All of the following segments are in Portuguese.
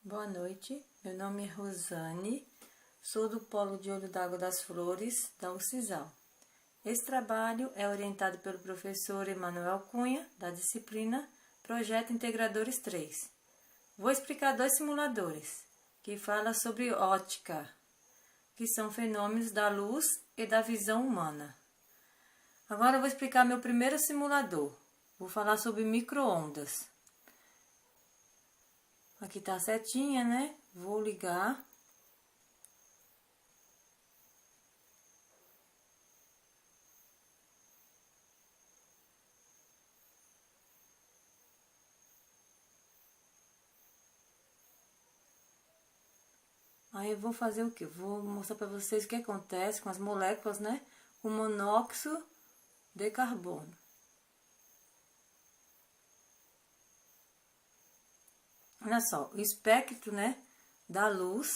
Boa noite, meu nome é Rosane, sou do Polo de Olho d'Água das Flores, da UCISAL. Esse trabalho é orientado pelo professor Emanuel Cunha, da disciplina Projeto Integradores 3. Vou explicar dois simuladores, que falam sobre ótica, que são fenômenos da luz e da visão humana. Agora eu vou explicar meu primeiro simulador, vou falar sobre micro-ondas. Aqui tá a setinha, né? Vou ligar. Aí eu vou fazer o quê? Vou mostrar para vocês o que acontece com as moléculas, né? O monóxido de carbono. Olha só, o espectro, né, da luz,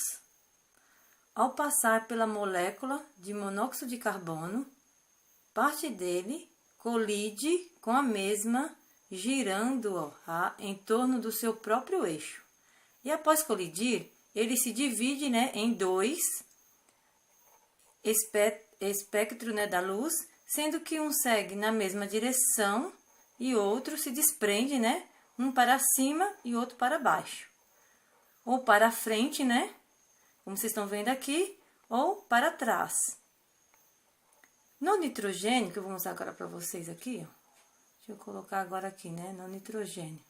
ao passar pela molécula de monóxido de carbono, parte dele colide com a mesma, girando em torno do seu próprio eixo. E após colidir, ele se divide, né, em dois espectros, né, da luz, sendo que um segue na mesma direção e outro se desprende, né, um para cima e outro para baixo. Ou para frente, né, como vocês estão vendo aqui, ou para trás. No nitrogênio, que eu vou mostrar agora para vocês aqui, ó. Deixa eu colocar agora aqui, né, no nitrogênio.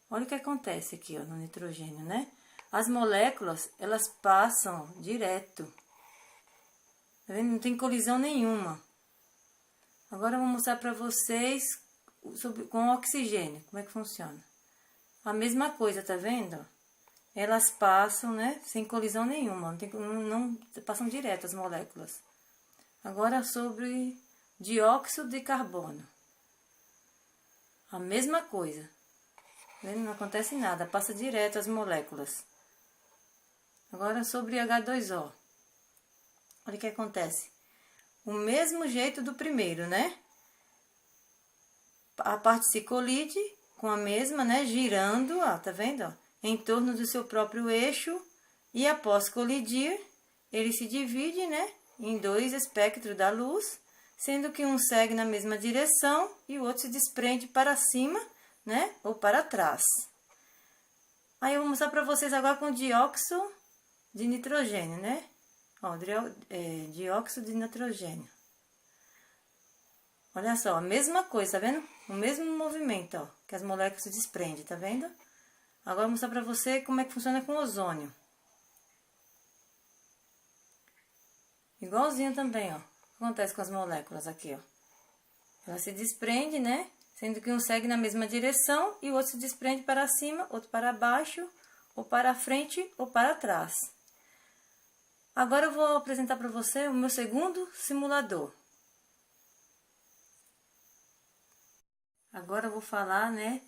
Olha o que acontece aqui, ó, no nitrogênio, né? As moléculas, elas passam direto. Tá vendo? Não tem colisão nenhuma. Agora eu vou mostrar para vocês com o oxigênio, como é que funciona. A mesma coisa, tá vendo? Elas passam, né, sem colisão nenhuma, não passam direto as moléculas. Agora sobre dióxido de carbono. A mesma coisa. Não acontece nada, passa direto as moléculas. Agora sobre H2O. Olha o que acontece. O mesmo jeito do primeiro, né? A parte se colide com a mesma, né? Girando, ó, tá vendo? Ó, em torno do seu próprio eixo. E após colidir, ele se divide, né? Em dois espectros da luz, sendo que um segue na mesma direção e o outro se desprende para cima, né? Ou para trás. Aí eu vou mostrar para vocês agora com dióxido de nitrogênio, né? Ó, dióxido de nitrogênio. Olha só, a mesma coisa, tá vendo? O mesmo movimento, ó, que as moléculas se desprendem, tá vendo? Agora eu vou mostrar pra você como é que funciona com ozônio. Igualzinho também, ó. O que acontece com as moléculas aqui, ó. Ela se desprende, né? Sendo que um segue na mesma direção e o outro se desprende para cima, outro para baixo, ou para frente ou para trás. Agora eu vou apresentar para você o meu segundo simulador. Agora eu vou falar, né,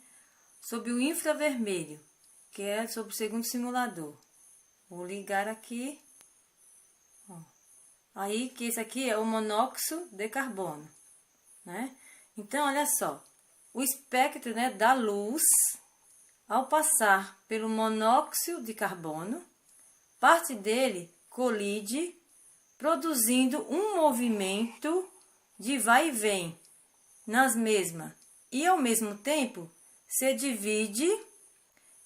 sobre o infravermelho, que é sobre o segundo simulador. Vou ligar aqui. Ó. Aí, que esse aqui é o monóxido de carbono, né? Então, olha só. O espectro, né, da luz, ao passar pelo monóxido de carbono, parte dele colide, produzindo um movimento de vai e vem nas mesmas. E, ao mesmo tempo, se divide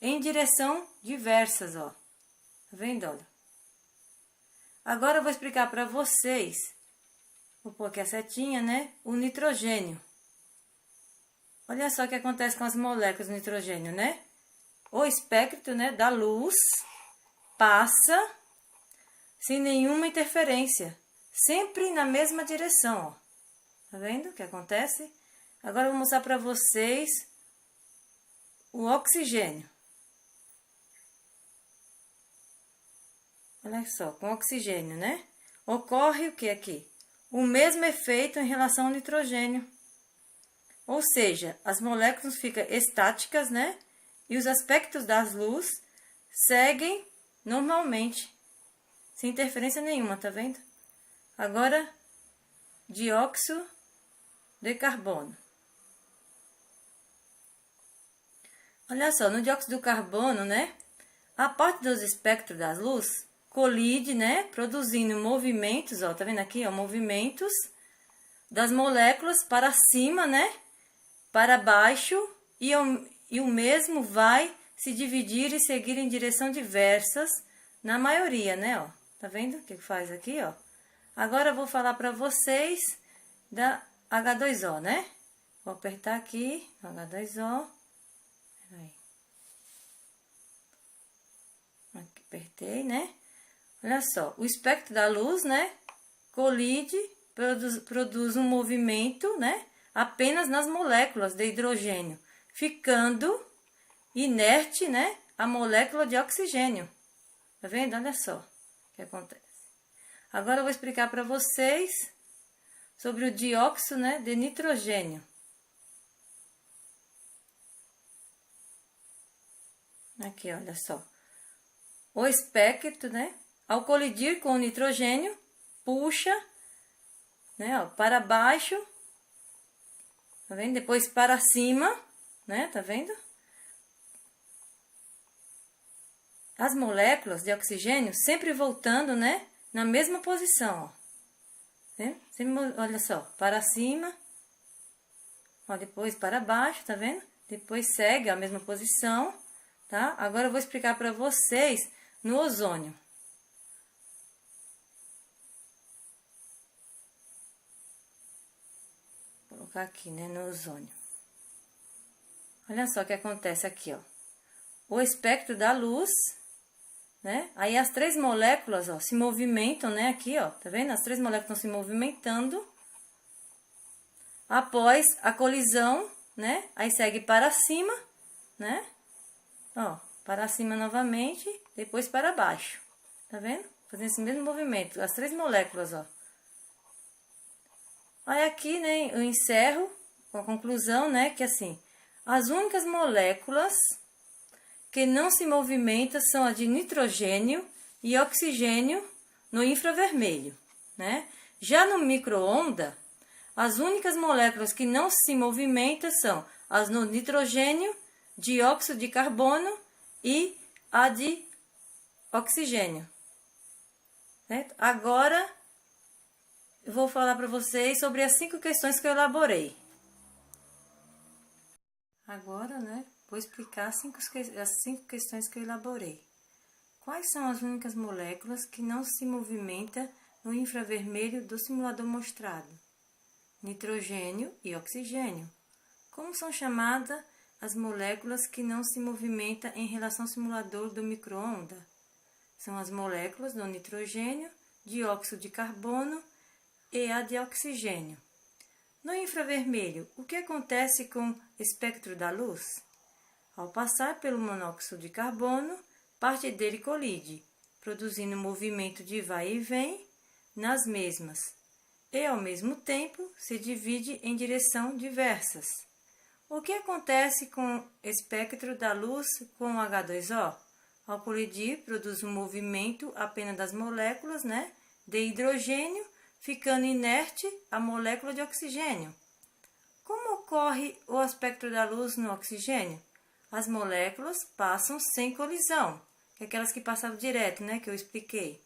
em direção diversas, ó. Tá vendo, olha? Agora eu vou explicar para vocês, vou pôr aqui a setinha, né? O nitrogênio. Olha só o que acontece com as moléculas do nitrogênio, né? O espectro, né, da luz passa sem nenhuma interferência, sempre na mesma direção, ó. Tá vendo o que acontece? Agora eu vou mostrar para vocês o oxigênio. Olha só, com oxigênio, né? Ocorre o que aqui? O mesmo efeito em relação ao nitrogênio. Ou seja, as moléculas ficam estáticas, né? E os aspectos das luzes seguem normalmente, sem interferência nenhuma, tá vendo? Agora, dióxido de carbono. Olha só, no dióxido de carbono, né? A parte dos espectros da luz colide, né? Produzindo movimentos, ó, tá vendo aqui, ó? Movimentos das moléculas para cima, né? Para baixo e o mesmo vai se dividir e seguir em direção diversas na maioria, né? Ó, tá vendo o que faz aqui, ó? Agora eu vou falar para vocês da H2O, né? Vou apertar aqui, H2O. Peraí. Aqui, apertei, né? Olha só, o espectro da luz, né? Colide, produz um movimento, né? Apenas nas moléculas de hidrogênio, ficando inerte, né? A molécula de oxigênio. Tá vendo? Olha só o que acontece. Agora eu vou explicar para vocês sobre o dióxido, né, de nitrogênio. Aqui, olha só. O espectro, né, ao colidir com o nitrogênio, puxa, né, ó, para baixo, tá vendo? Depois para cima, né, tá vendo? As moléculas de oxigênio sempre voltando, né, na mesma posição, ó. Sempre, olha só, para cima, ó, depois para baixo, tá vendo? Depois segue a mesma posição, tá? Agora eu vou explicar para vocês no ozônio. Vou colocar aqui, né, no ozônio. Olha só o que acontece aqui, ó. O espectro da luz, né? Aí as três moléculas, ó, se movimentam, né? Aqui, ó, tá vendo? As três moléculas estão se movimentando após a colisão, né? Aí segue para cima, né? Ó, para cima novamente, depois para baixo. Tá vendo? Fazendo esse mesmo movimento, as três moléculas, ó. Aí aqui, né, eu encerro com a conclusão, né, que assim, as únicas moléculas que não se movimentam são a de nitrogênio e oxigênio no infravermelho, né? Já no micro-onda, as únicas moléculas que não se movimentam são as no nitrogênio, dióxido de carbono e a de oxigênio. Certo? Agora, eu vou falar para vocês sobre as 5 questões que eu elaborei. Agora, né, vou explicar as 5 questões que eu elaborei. Quais são as únicas moléculas que não se movimentam no infravermelho do simulador mostrado? Nitrogênio e oxigênio. Como são chamadas as moléculas que não se movimentam em relação ao simulador do micro-onda? São as moléculas do nitrogênio, dióxido de carbono e a de oxigênio. No infravermelho, o que acontece com o espectro da luz? Ao passar pelo monóxido de carbono, parte dele colide, produzindo um movimento de vai e vem nas mesmas, e ao mesmo tempo se divide em direção diversas. O que acontece com o espectro da luz com o H2O? Ao colidir, produz um movimento apenas das moléculas, né, de hidrogênio, ficando inerte a molécula de oxigênio. Como ocorre o espectro da luz no oxigênio? As moléculas passam sem colisão, que é aquelas que passavam direto, né, que eu expliquei.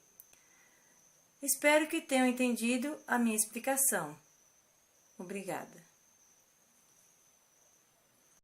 Espero que tenham entendido a minha explicação. Obrigada.